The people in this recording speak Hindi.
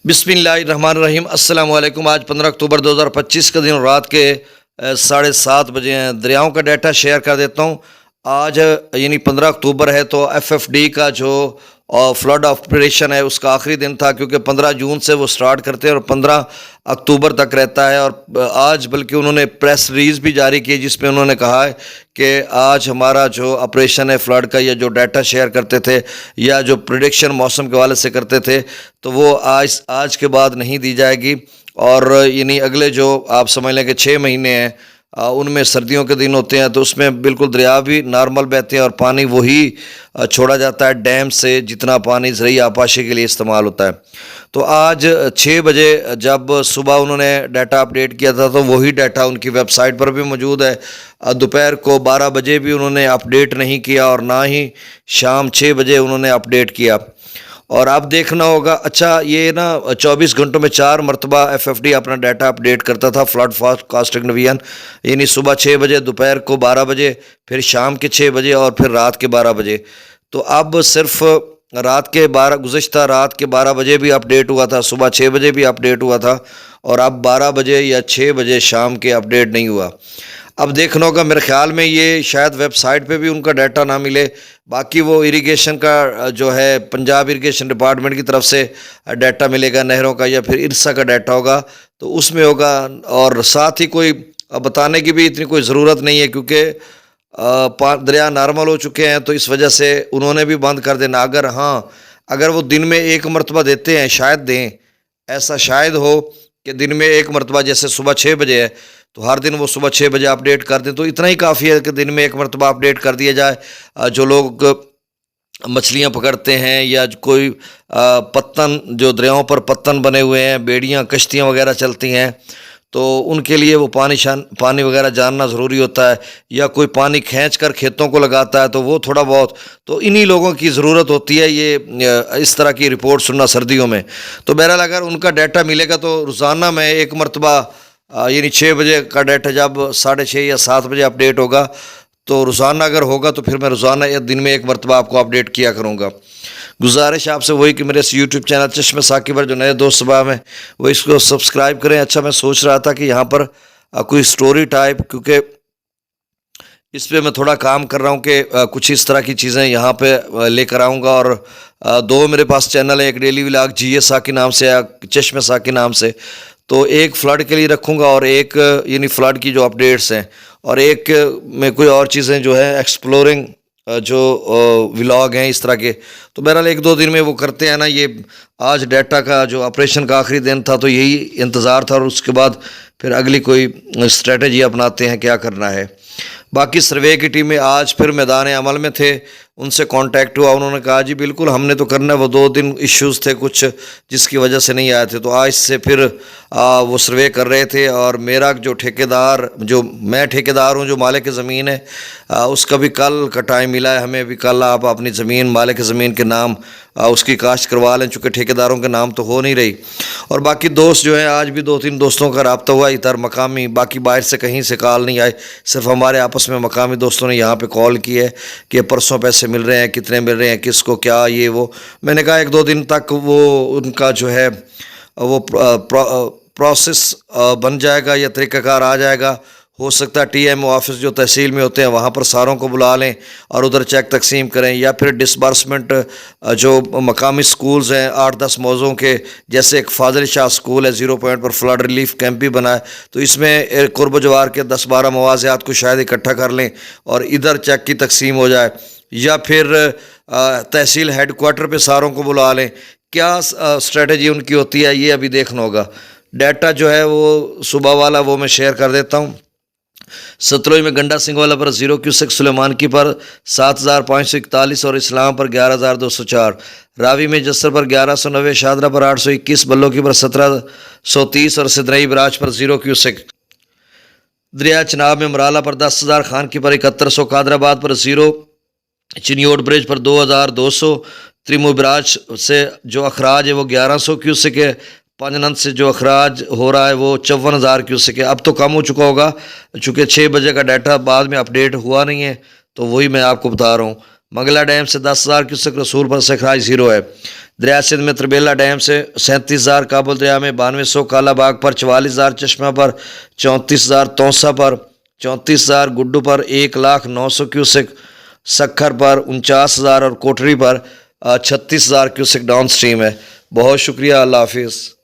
बिस्मिल्लाहिर्रहमानिर्रहीम अस्सलाम वालेकुम। आज 15 अक्टूबर 2025 का दिन और रात के 7:30 बजे हैं। दरियाओं का डाटा शेयर कर देता हूँ। आज यानी 15 अक्टूबर है तो एफएफडी का जो फ्लड ऑपरेशन है उसका आखिरी दिन था, क्योंकि 15 जून से वो स्टार्ट करते हैं और 15 अक्टूबर तक रहता है। और आज बल्कि उन्होंने प्रेस रिलीज़ भी जारी की जिसमें उन्होंने कहा है कि आज हमारा जो ऑपरेशन है फ्लड का, या जो डाटा शेयर करते थे या जो प्रेडिक्शन मौसम के वाले से करते थे, तो वो आज के बाद नहीं दी जाएगी। और यानी अगले जो आप समझ लें कि 6 महीने हैं, उनमें सर्दियों के दिन होते हैं तो उसमें बिल्कुल दरिया भी नॉर्मल बहते हैं और पानी वही छोड़ा जाता है डैम से जितना पानी ज़रिए आपाशी के लिए इस्तेमाल होता है। तो आज 6 बजे जब सुबह उन्होंने डाटा अपडेट किया था तो वही डाटा उनकी वेबसाइट पर भी मौजूद है। दोपहर को 12 बजे भी उन्होंने अपडेट नहीं किया और ना ही शाम 6 बजे उन्होंने अपडेट किया। और आप देखना होगा, अच्छा ये ना 24 घंटों में 4 मरतबा एफएफडी अपना डाटा अपडेट करता था फ्लड फोरकास्टिंग डिवीजन, यानी सुबह 6 बजे, दोपहर को 12 बजे, फिर शाम के 6 बजे और फिर रात के 12 बजे। तो अब सिर्फ गुज़श्ता रात के 12 बजे भी अपडेट हुआ था, सुबह 6 बजे भी अपडेट हुआ था, और अब 12 बजे या 6 बजे शाम के अपडेट नहीं हुआ। अब देखना होगा, मेरे ख्याल में ये शायद वेबसाइट पे भी उनका डाटा ना मिले। बाकी वो इरिगेशन का जो है पंजाब इरिगेशन डिपार्टमेंट की तरफ से डाटा मिलेगा नहरों का, या फिर इरसा का डाटा होगा तो उसमें होगा। और साथ ही कोई बताने की भी इतनी कोई ज़रूरत नहीं है, क्योंकि दरिया नॉर्मल हो चुके हैं तो इस वजह से उन्होंने भी बंद कर देना। अगर वो दिन में एक मरतबा देते हैं, शायद दें, ऐसा शायद हो कि दिन में एक मरतबा, जैसे सुबह 6 बजे है तो हर दिन वो सुबह 6 बजे अपडेट कर दें, तो इतना ही काफ़ी है कि दिन में एक मरतबा अपडेट कर दिया जाए। जो लोग मछलियाँ पकड़ते हैं या कोई पत्तन, जो दरियाओं पर पत्तन बने हुए हैं, बेड़ियाँ, कश्तियाँ वगैरह चलती हैं, तो उनके लिए वो पानी वगैरह जानना ज़रूरी होता है। या कोई पानी खींच कर खेतों को लगाता है तो वो थोड़ा बहुत, तो इन्हीं लोगों की ज़रूरत होती है ये इस तरह की रिपोर्ट सुनना सर्दियों में। तो बहरहाल अगर उनका डाटा मिलेगा तो रोज़ाना में एक मरतबा, यानी 6 बजे का डाटा जब 6:30 या 7 बजे अपडेट होगा, तो रोज़ाना अगर होगा तो फिर मैं रोज़ाना या दिन में एक मरतबा आपको अपडेट किया करूँगा। गुजारिश आपसे वही कि मेरे इस यूट्यूब चैनल चश्मे साकिब पर जो नए दोस्त सबाब हैं वो इसको सब्सक्राइब करें। अच्छा, मैं सोच रहा था कि यहाँ पर कोई स्टोरी टाइप, क्योंकि इस पे मैं थोड़ा काम कर रहा हूँ कि कुछ इस तरह की चीज़ें यहाँ पे लेकर आऊँगा। और 2 मेरे पास चैनल है, एक डेली व्लॉग GA साकी नाम से या चश्मे साकी नाम से, तो एक फ़्लड के लिए रखूँगा और एक यानी फ़्लड की जो अपडेट्स हैं, और एक में कोई और चीज़ें जो है एक्सप्लोरिंग जो व्लॉग हैं इस तरह के। तो बहरहाल 1-2 दिन में वो करते हैं ना। ये आज डाटा का जो ऑपरेशन का आखिरी दिन था तो यही इंतज़ार था, और उसके बाद फिर अगली कोई स्ट्रेटजी अपनाते हैं क्या करना है। बाकी सर्वे की टीमें आज फिर मैदान अमल में थे, उनसे कांटेक्ट हुआ, उन्होंने कहा जी बिल्कुल हमने तो करना है। वो 2 दिन इश्यूज़ थे कुछ जिसकी वजह से नहीं आए थे, तो आज से फिर वो सर्वे कर रहे थे। और मेरा जो ठेकेदार, जो मैं ठेकेदार हूँ, जो मालिक ज़मीन है, उसका भी कल का टाइम मिला है हमें भी। कल आप अपनी ज़मीन मालिक ज़मीन के नाम उसकी काश्त करवा लें, चूँकि ठेकेदारों के नाम तो हो नहीं रही। और बाकी दोस्त जो हैं, आज भी 2-3 दोस्तों का रब्ता हुआ इधर मकामी, बाकी बाहर से कहीं से कॉल नहीं आए, सिर्फ हमारे आपस में मकामी दोस्तों ने यहाँ पे कॉल की है कि परसों पैसे मिल रहे हैं, कितने मिल रहे हैं, किसको क्या, ये वो। मैंने कहा 1-2 दिन तक वो उनका जो है वो प्रोसेस बन जाएगा या तरीक़ाकार आ जाएगा। हो सकता है TMO ऑफिस जो तहसील में होते हैं वहाँ पर सारों को बुला लें और उधर चेक तकसीम करें, या फिर डिसबर्समेंट जो मकामी स्कूल्स हैं 8-10 मौज़ों के, जैसे एक फाजिल शाह स्कूल है 0 पॉइंट पर फ्लड रिलीफ कैंप भी बना है, तो इसमें कुर्ब जवार के 10-12 मवाज़ियात को शायद इकट्ठा कर लें और इधर चेक की तकसीम हो जाए। या फिर तहसील हेडक्वार्टर पे सारों को बुला लें। क्या स्ट्रेटजी उनकी होती है ये अभी देखना होगा। डाटा जो है वो सुबह वाला वो मैं शेयर कर देता हूँ। सतलुज में गंडा सिंह वाला पर 0 क्यूसेक, सुलेमान की पर 7,541 और इस्लाम पर 11,204, रावी में जस्सर पर 1190, शादरा पर 821, बल्लो की पर 1730 और सिदरई बराज पर 0 क्यूसेक। दरिया चनाब में मराला पर 10,000, खान की पर 7100, कादराबाद पर 0, चिनियोट ब्रिज पर 2,200, त्रिमु बराज से जो अखराज है वो 1100 क्यूसेक है। पांजनंद से जो अखराज हो रहा है वो 54,000 क्यूसेक है। अब तो कम हो चुका होगा, चूँकि 6 बजे का डाटा बाद में अपडेट हुआ नहीं है, तो वही मैं आपको बता रहा हूँ। मंगला डैम से 10,000 क्यूसेक, रसूलपुर से खराज 0 है। दरिया सिंध में त्रिबेला डैम से 37,000, काबुल दरिया में 9200, कालाबाग पर 44,000, चश्मा पर 34,000, तौसा पर 34,000, गुड्डू पर 1,09,000 क्यूसेक, सखर पर 49,000 और कोटरी पर 36,000 क्यूसेक डाउन स्ट्रीम है। बहुत शुक्रिया, अल्लाह हाफिज़।